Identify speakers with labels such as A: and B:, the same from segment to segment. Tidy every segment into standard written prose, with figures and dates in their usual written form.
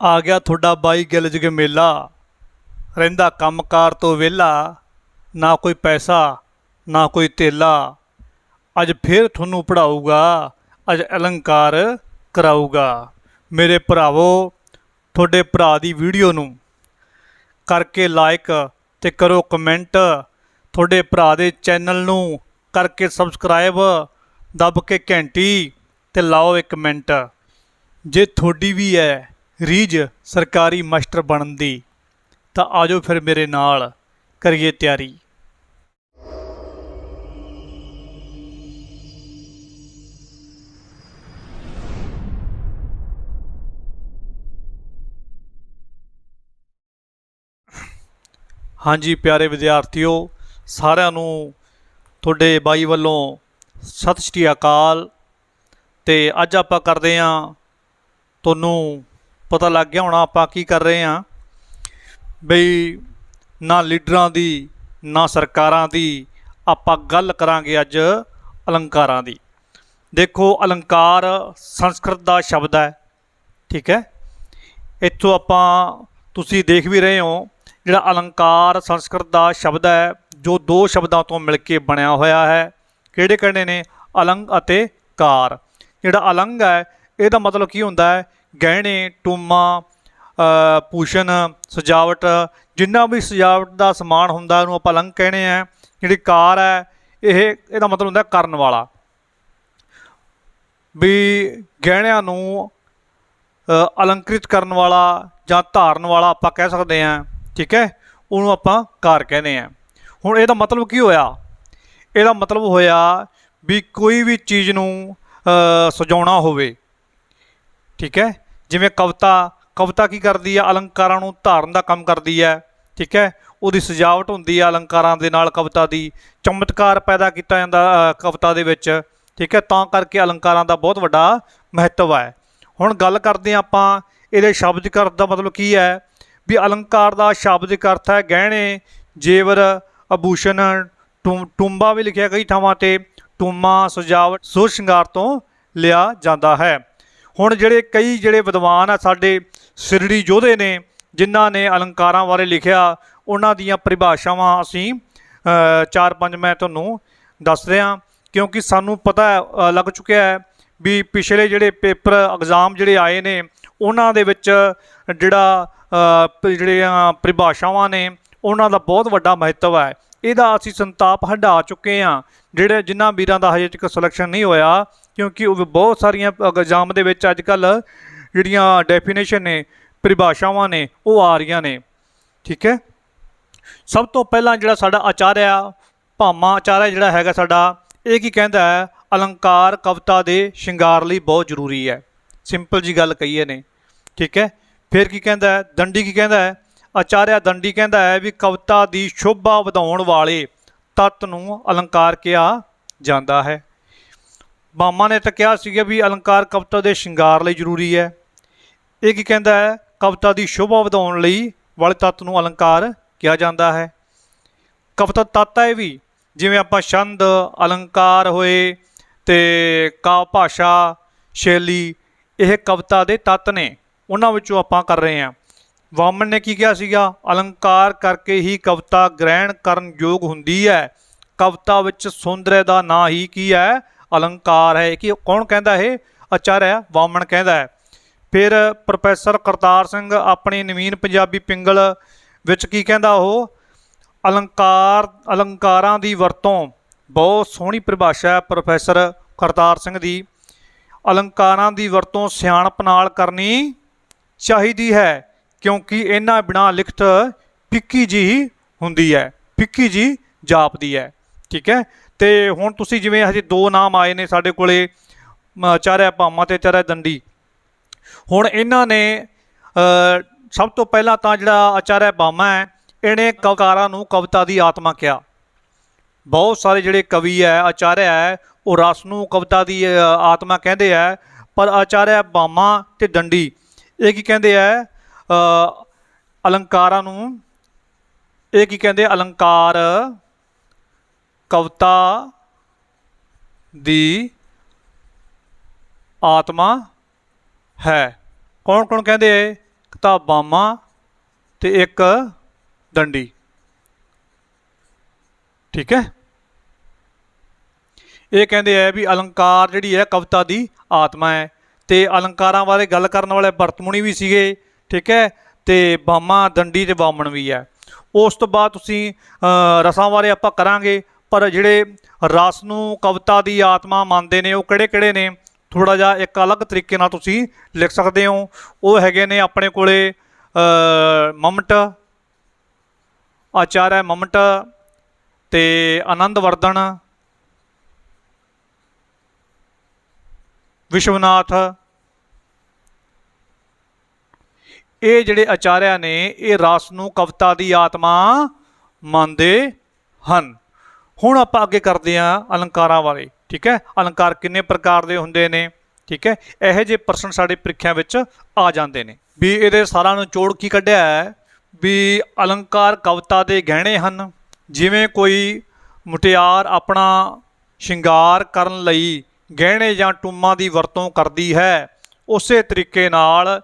A: आ गया थोड़ा बाई गिलज के मेला रहिंदा कंमकार तो वेला ना कोई पैसा ना कोई तेला अज फिर थोनू पढ़ाऊगा अज अलंकार कराऊगा। मेरे भरावो थोड़े भरा दी वीडियो नू करके लाइक ते करो कमेंट, थोड़े भरा दे चैनल नू करके सबसक्राइब, दब के घंटी ते लाओ एक मिनट। जे थोड़ी भी है रीझ सरकारी मास्टर बनन दी तां आजो फिर मेरे नाल करिए तैयारी। हाँ जी प्यारे विद्यार्थियों, सारिਆਂ ਨੂੰ ਤੁਹਾਡੇ ਬਾਈ ਵੱਲੋਂ ਸਤਿ ਸ਼੍ਰੀ ਅਕਾਲ। ਤੇ ਅੱਜ ਆਪਾਂ ਕਰਦੇ ਆਂ, ਤੁਹਾਨੂੰ ਪਤਾ ਲੱਗ ਗਿਆ ਹੋਣਾ ਆਪਾਂ ਕੀ ਕਰ ਰਹੇ ਆਂ ਬਈ ਨਾ ਲੀਡਰਾਂ ਦੀ ਨਾ ਸਰਕਾਰਾਂ ਦੀ, ਆਪਾਂ ਗੱਲ ਕਰਾਂਗੇ ਅੱਜ अलंकारां ਦੀ। देखो अलंकार संस्कृत का शब्द है, ठीक है। इत्थों आपां तुसीं देख भी रहे हो जिहड़ा अलंकार संस्कृत का शब्द है जो दो शब्दों तो मिल के बनया होया है। किहड़े किहड़े ने? अलंग अते कार। जिहड़ा अलंग है इहदा मतलब की हुंदा है गहने टूमा भूषण सजावट, जिन्ना भी सजावट का समान हुंदा उहनूं आपां अलंग कहने हैं। जिहड़ी कार है इहदा मतलब हुंदा करन वाला, भी गहणियां नूं अलंकृत करन वाला जां धारन वाला आपां कह सकते हैं, ठीक है। उहनूं आपां कार कहते हैं। हुण इहदा मतलब की होया? इहदा मतलब होया भी कोई भी चीज़ नूं सजाउणा होवे, ठीक है। जिवें कविता कविता की करती है? अलंकारां नूं धारन दा काम करती है, ठीक है। उहदी सजावट हुंदी है अलंकारां दे नाल, कविता दी चमत्कार पैदा किया जाता कविता दे विच, ठीक है। तां करके अलंकारां दा बहुत वड्डा महत्व है। हुण गल करदे आं आपां इहदे शाब्दिक अर्थ दा मतलब की है भी अलंकार दा शाब्दिक अर्थ है गहणे जेवर आभूषण टूंबा भी लिखिया कई थावां ते, टूमा सजावट सोच श्रृंगार तो लिया जाता है। हुण जिहड़े कई जिहड़े विद्वान आ साडे सिरड़ी योधे ने जिन्हां ने अलंकारां बारे लिखिया, उन्हां दीयां परिभाषावां असीं चार पंज मैं तुहानूं दस रहा, क्योंकि सानूं पता लग चुकिया है भी पिछले जिहड़े पेपर एग्जाम जिहड़े आए ने उन्हां दे विच जिहड़ा जिहड़ियां परिभाषावां ने उन्हां दा बहुत वड्डा महत्व है। इहदा असीं संताप हंडा चुके हैं जिहड़े जिन्हां वीरां दा हजे तक सिलेक्शन नहीं होया, क्योंकि बहुत सारियां एग्जाम दे विच अजकल जिहड़ियां डेफिनेशन ने परिभाषावां ने वो आ रही ने, ठीक है। सब तो पहला जिहड़ा साडा आचार्य भामा आचार्य जिहड़ा हैगा साडा, ये की कहता है अलंकार कविता के श्रृंगार लई बहुत जरूरी है। सिंपल जी गल कही ने, ठीक है। फिर की कहता है? दंडी की कहता है? आचार्य दंडी कहता है भी कविता की शोभा वधाउण वाले तत्त नूं अलंकार कहा जाता है। भामा ने तो कहा सीगा भी अलंकार कविता के श्रृंगार लई जरूरी है। ये की कहता है? कविता की शोभा वधाउण लई वाले तत्त नूं अलंकार कहा जाता है। कविता तत्त है भी जिवें आपां छंद अलंकार होए ते काव्य भाषा शैली, यह कविता के तत्त ने, उन्हां विचों आपां कर रहे हैं। वामन ने की कहा सीगा? अलंकार करके ही कविता ग्रहण करन योग हुंदी है। कविता विच सौंदर्य का ना ही की है अलंकार है। कि कौन कहता है? आचार्य वामन कहता है। फिर प्रोफैसर करतार सिंह अपनी नवीन पंजाबी पिंगल विच की कहता? वो अलंकारां दी वरतों, बहुत सोहनी परिभाषा है प्रोफैसर करतार सिंह दी। अलंकारां दी वरतों सियाणप नाल करनी चाहिदी है, क्योंकि इन्हां बिना लिखत फिक्की जी हुंदी है, फिक्की जी जापदी है, ठीक है। तो हुण तुसीं जिवें हजे दो नाम आए ने साडे कोले, आचार्य भामा ते आचार्य दंडी। हुण इन्हां ने सब तो पहला तो जिहड़ा आचार्य भामा है इन्हें कविकारां नूं कविता की आत्मा कहा। बहुत सारे जिहड़े कवि है आचार्य है वो रस नूं कविता की आत्मा कहते हैं, पर आचार्य भामा ते दंडी ये की कहते हैं? अलंकारां नूं ये की कहते? अलंकार कविता दी आत्मा है। कौन कौन कहते? ਇੱਕ ਤਾਂ ਬਾਮਾ ਤੇ ਇੱਕ ਡੰਡੀ। ठीक है, ਇਹ ਕਹਿੰਦੇ ਆ ਵੀ अलंकार ਜਿਹੜੀ ਹੈ ਕਵਿਤਾ ਦੀ ਆਤਮਾ ਹੈ। ਤੇ अलंकारां ਬਾਰੇ ਗੱਲ ਕਰਨ ਵਾਲੇ ਭਰਤਮੁਨੀ ਵੀ ਸੀਗੇ। ठीक है, ਤੇ ਬਾਮਾ ਡੰਡੀ ਤੇ ਬਾਮਣ ਵੀ ਹੈ। ਉਸ ਤੋਂ ਬਾਅਦ ਤੁਸੀਂ ਰਸਾਂ ਬਾਰੇ ਆਪਾਂ ਕਰਾਂਗੇ, ਪਰ ਜਿਹੜੇ ਰਸ ਨੂੰ ਕਵਿਤਾ ਦੀ ਆਤਮਾ ਮੰਨਦੇ ਨੇ ਉਹ ਕਿਹੜੇ ਕਿਹੜੇ ਨੇ, ਥੋੜ੍ਹਾ ਜਿਹਾ ਇੱਕ ਅਲੱਗ ਤਰੀਕੇ ਨਾਲ ਤੁਸੀਂ ਲਿਖ ਸਕਦੇ ਹੋ। ਉਹ ਹੈਗੇ ਨੇ ਆਪਣੇ ਕੋਲੇ ਮੰਮਟ, ਆਚਾਰਿਆ ਮੰਮਟ ਤੇ ਆਨੰਦਵਰਧਨ, ਵਿਸ਼ਵਨਾਥ। ਇਹ ਜਿਹੜੇ ਆਚਾਰਿਆ ਨੇ ਇਹ ਰਸ ਨੂੰ ਕਵਿਤਾ ਦੀ ਆਤਮਾ ਮੰਨਦੇ ਹਨ। ਹੁਣ ਆਪਾਂ ਅੱਗੇ ਕਰਦੇ ਹਾਂ अलंकारां ਬਾਰੇ। ठीक है, अलंकार किन्ने प्रकार ਦੇ ਹੁੰਦੇ ਨੇ। ठीक है, ਇਹੋ ਜਿਹੇ ਪ੍ਰਸ਼ਨ ਸਾਡੇ ਪ੍ਰੀਖਿਆ ਵਿੱਚ ਆ ਜਾਂਦੇ ਨੇ। ਵੀ ਇਹਦੇ ਸਾਰਾ ਨਿਚੋੜ ਕੀ ਕੱਢਿਆ ਹੈ ਵੀ अलंकार ਕਵਿਤਾ ਦੇ ਗਹਿਣੇ ਹਨ। ਜਿਵੇਂ ਕੋਈ ਮੁਟਿਆਰ ਆਪਣਾ ਸ਼ਿੰਗਾਰ ਕਰਨ ਲਈ ਗਹਿਣੇ ਜਾਂ ਟੂਮਾਂ ਦੀ ਵਰਤੋਂ ਕਰਦੀ ਹੈ, ਉਸੇ ਤਰੀਕੇ ਨਾਲ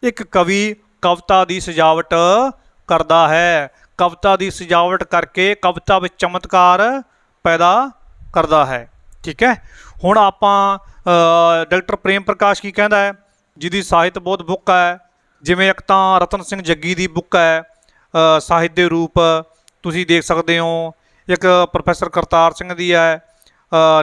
A: ਇੱਕ ਕਵੀ ਕਵਿਤਾ ਦੀ ਸਜਾਵਟ ਕਰਦਾ ਹੈ। ਕਵਿਤਾ ਦੀ ਸਜਾਵਟ ਕਰਕੇ ਕਵਿਤਾ ਵਿੱਚ ਚਮਤਕਾਰ ਪੈਦਾ ਕਰਦਾ ਹੈ। ਠੀਕ ਹੈ, ਹੁਣ ਆਪਾਂ ਡਾਕਟਰ ਪ੍ਰੇਮ ਪ੍ਰਕਾਸ਼ ਕੀ ਕਹਿੰਦਾ ਹੈ, ਜਿਹਦੀ ਸਾਹਿਤ ਬਹੁਤ ਬੁੱਕ ਹੈ। ਜਿਵੇਂ ਇੱਕ ਤਾਂ ਰਤਨ ਸਿੰਘ ਜੱਗੀ ਦੀ ਬੁੱਕ ਹੈ ਸਾਹਿਤ ਦੇ ਰੂਪ, ਤੁਸੀਂ ਦੇਖ ਸਕਦੇ ਹੋ। ਇੱਕ ਪ੍ਰੋਫੈਸਰ ਕਰਤਾਰ ਸਿੰਘ ਦੀ ਹੈ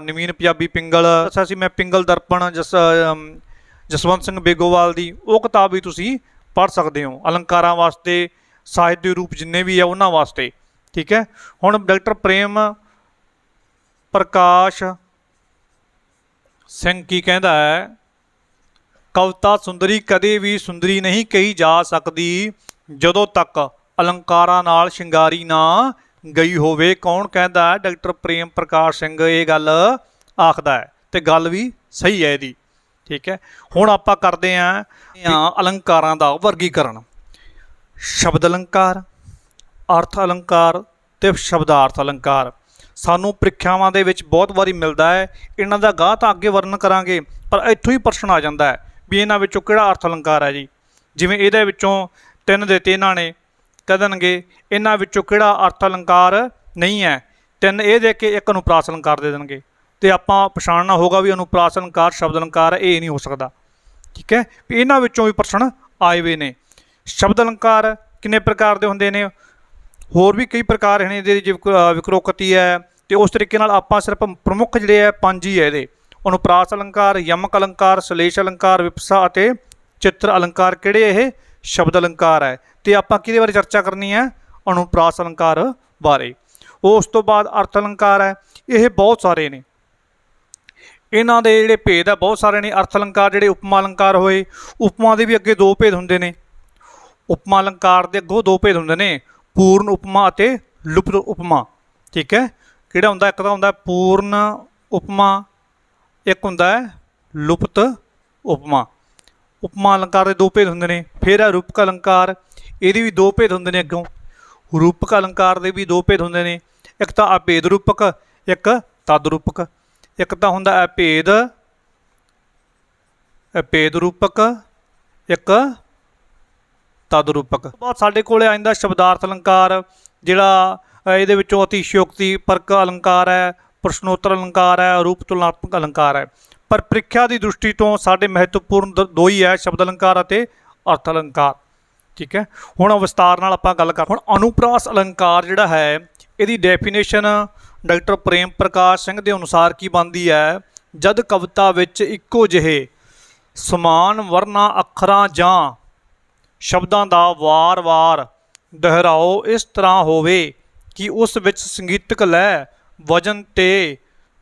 A: ਨਵੀਨ ਪੰਜਾਬੀ ਪਿੰਗਲ, ਦੱਸਿਆ ਸੀ ਮੈਂ ਪਿੰਗਲ ਦਰਪਣ ਜਸਵੰਤ ਸਿੰਘ ਬੇਗੋਵਾਲ ਦੀ, ਉਹ ਕਿਤਾਬ ਵੀ ਤੁਸੀਂ ਪੜ੍ਹ ਸਕਦੇ ਹੋ अलंकारां ਵਾਸਤੇ, ਸਾਹਿਤ ਦੇ ਰੂਪ ਜਿੰਨੇ ਵੀ ਆ ਉਹਨਾਂ ਵਾਸਤੇ। ਠੀਕ ਹੈ, ਹੁਣ ਡਾਕਟਰ ਪ੍ਰੇਮ ਪ੍ਰਕਾਸ਼ ਸਿੰਘ ਕੀ ਕਹਿੰਦਾ ਹੈ, ਕਵਿਤਾ ਸੁੰਦਰੀ ਕਦੇ ਵੀ ਸੁੰਦਰੀ ਨਹੀਂ ਕਹੀ ਜਾ ਸਕਦੀ ਜਦੋਂ ਤੱਕ अलंकारां ਨਾਲ ਸ਼ਿੰਗਾਰੀ ਨਾ ਗਈ ਹੋਵੇ। ਕੌਣ ਕਹਿੰਦਾ? ਡਾਕਟਰ ਪ੍ਰੇਮ ਪ੍ਰਕਾਸ਼ ਸਿੰਘ ਇਹ ਗੱਲ ਆਖਦਾ ਹੈ ਤੇ ਗੱਲ ਵੀ ਸਹੀ ਹੈ ਇਹਦੀ। ਠੀਕ ਹੈ, ਹੁਣ ਆਪਾਂ ਕਰਦੇ ਹਾਂ अलंकारां ਦਾ ਵਰਗੀਕਰਨ। ਸ਼ਬਦ अलंकार, ਅਰਥ अलंकार ਤੇ ਸ਼ਬਦਾਰਥ अलंकार ਸਾਨੂੰ ਪ੍ਰੀਖਿਆਵਾਂ ਦੇ ਵਿੱਚ ਬਹੁਤ ਵਾਰੀ ਮਿਲਦਾ ਹੈ। ਇਹਨਾਂ ਦਾ ਗਾਹ ਤਾਂ ਅੱਗੇ ਵਰਣਨ ਕਰਾਂਗੇ, ਪਰ ਇੱਥੋਂ ਹੀ ਪ੍ਰਸ਼ਨ ਆ ਜਾਂਦਾ ਹੈ ਵੀ ਇਹਨਾਂ ਵਿੱਚੋਂ ਕਿਹੜਾ ਅਰਥ अलंकार ਹੈ ਜੀ। ਜਿਵੇਂ ਇਹਦੇ ਵਿੱਚੋਂ 3 ਦਿੱਤੇ ਇਹਨਾਂ ਨੇ, ਕਹਿ ਦੇਣਗੇ ਇਹਨਾਂ ਵਿੱਚੋਂ ਕਿਹੜਾ ਅਰਥ अलंकार ਨਹੀਂ ਹੈ। 3 ਇਹ ਦੇ ਕੇ 1 ਅਨੁਪਰਾਸ अलंकार ਦੇ ਦੇਣਗੇ ਤੇ ਆਪਾਂ ਪਛਾਣਨਾ ਹੋਗਾ ਵੀ ਅਨੁਪਰਾਸ अलंकार ਸ਼ਬਦ अलंकार ਹੈ, ਇਹ ਨਹੀਂ ਹੋ ਸਕਦਾ। ਠੀਕ ਹੈ, ਵੀ ਇਹਨਾਂ ਵਿੱਚੋਂ ਵੀ ਪ੍ਰਸ਼ਨ ਆਏ ਹੋਏ ਨੇ। ਸ਼ਬਦ अलंकार ਕਿੰਨੇ ਪ੍ਰਕਾਰ ਦੇ ਹੁੰਦੇ ਨੇ, ਹੋਰ ਵੀ ਕਈ ਪ੍ਰਕਾਰ ਹਨ ਇਹਦੇ, ਜਿਵੇਂ ਵਿਕਰੋਕਤੀ ਹੈ। ਤੇ ਉਸ ਤਰੀਕੇ ਨਾਲ ਆਪਾਂ ਸਿਰਫ ਪ੍ਰਮੁੱਖ ਜਿਹੜੇ ਹੈ 5 ਹੀ ਹੈ ਇਹਦੇ, ਅਨੁਪਰਾਸ अलंकार, ਯਮਕ अलंकार, ਸਲੇਸ਼ अलंकार, ਵਿਪਸਾ ਅਤੇ ਚਿੱਤਰ अलंकार। ਕਿਹੜੇ ਇਹ? ਸ਼ਬਦ अलंकार ਹੈ। ਤੇ ਆਪਾਂ ਕਿਹਦੇ ਬਾਰੇ ਚਰਚਾ ਕਰਨੀ ਹੈ? ਅਨੁਪਰਾਸ अलंकार ਬਾਰੇ। ਉਸ ਤੋਂ ਬਾਅਦ ਅਰਥ अलंकार ਹੈ। ਇਹ ਬਹੁਤ ਸਾਰੇ ਨੇ, ਇਹਨਾਂ ਦੇ ਜਿਹੜੇ ਭੇਦ ਆ ਬਹੁਤ ਸਾਰੇ ਨੇ। ਅਰਥ अलंकार ਜਿਹੜੇ ਉਪਮਾ अलंकार ਹੋਏ, ਉਪਮਾ ਦੇ ਵੀ ਅੱਗੇ 2 ਭੇਦ ਹੁੰਦੇ ਨੇ। ਉਪਮਾ अलंकार ਦੇ ਅੱਗੋਂ 2 ਭੇਦ ਹੁੰਦੇ ਨੇ, ਪੂਰਨ ਉਪਮਾ ਅਤੇ ਲੁਪਤ ਉਪਮਾ। ਠੀਕ ਹੈ, ਕਿਹੜਾ ਹੁੰਦਾ? ਇੱਕ ਤਾਂ ਹੁੰਦਾ ਪੂਰਨ ਉਪਮਾ, ਇੱਕ ਹੁੰਦਾ ਹੈ ਲੁਪਤ ਉਪਮਾ। ਉਪਮਾ अलंकार ਦੇ 2 ਭੇਦ ਹੁੰਦੇ ਨੇ। ਫਿਰ ਹੈ ਰੂਪਕ अलंकार, ਇਹਦੇ ਵੀ 2 ਭੇਦ ਹੁੰਦੇ ਨੇ ਅੱਗੋਂ। ਰੂਪਕ अलंकार ਦੇ ਵੀ 2 ਭੇਦ ਹੁੰਦੇ ਨੇ, ਇੱਕ ਤਾਂ ਅਭੇਦ ਰੂਪਕ, ਇੱਕ ਤਦ ਰੂਪਕ। ਇੱਕ ਤਾਂ ਹੁੰਦਾ ਅਭੇਦ ਰੂਪਕ, ਇੱਕ ਤਦ ਰੂਪਕ। ਬਾਅਦ ਸਾਡੇ ਕੋਲ ਆ ਜਾਂਦਾ ਸ਼ਬਦਾਰਥ अलंकार, ਜਿਹੜਾ ਇਹਦੇ ਵਿੱਚੋਂ ਅਤਿਸ਼ਯੋਕਤੀ ਪਰਕ अलंकार ਹੈ, ਪ੍ਰਸ਼ਨੋਤਰ अलंकार ਹੈ, ਰੂਪ ਤੁਲਨਾਤਮਕ अलंकार ਹੈ। ਪਰ ਪ੍ਰੀਖਿਆ ਦੀ ਦ੍ਰਿਸ਼ਟੀ ਤੋਂ ਸਾਡੇ ਮਹੱਤਵਪੂਰਨ 2 ਹੀ ਹੈ, ਸ਼ਬਦ अलंकार ਅਤੇ ਅਰਥ अलंकार। ਠੀਕ ਹੈ, ਹੁਣ ਵਿਸਤਾਰ ਨਾਲ ਆਪਾਂ ਗੱਲ ਕਰ। ਹੁਣ ਅਨੁਪਰਾਸ अलंकार ਜਿਹੜਾ ਹੈ, ਇਹਦੀ ਡੈਫੀਨੇਸ਼ਨ ਡਾਕਟਰ ਪ੍ਰੇਮ ਪ੍ਰਕਾਸ਼ ਸਿੰਘ ਦੇ ਅਨੁਸਾਰ ਕੀ ਬਣਦੀ ਹੈ? ਜਦ ਕਵਿਤਾ ਵਿੱਚ ਇੱਕੋ ਜਿਹੇ ਸਮਾਨ ਵਰਨਾਂ, ਅੱਖਰਾਂ ਜਾਂ ਸ਼ਬਦਾਂ ਦਾ ਵਾਰ-ਵਾਰ ਦੁਹਰਾਓ ਇਸ ਤਰ੍ਹਾਂ ਹੋਵੇ ਕਿ ਉਸ ਵਿੱਚ ਸੰਗੀਤਕ ਲੈਅ, ਵਜਨ ਤੇ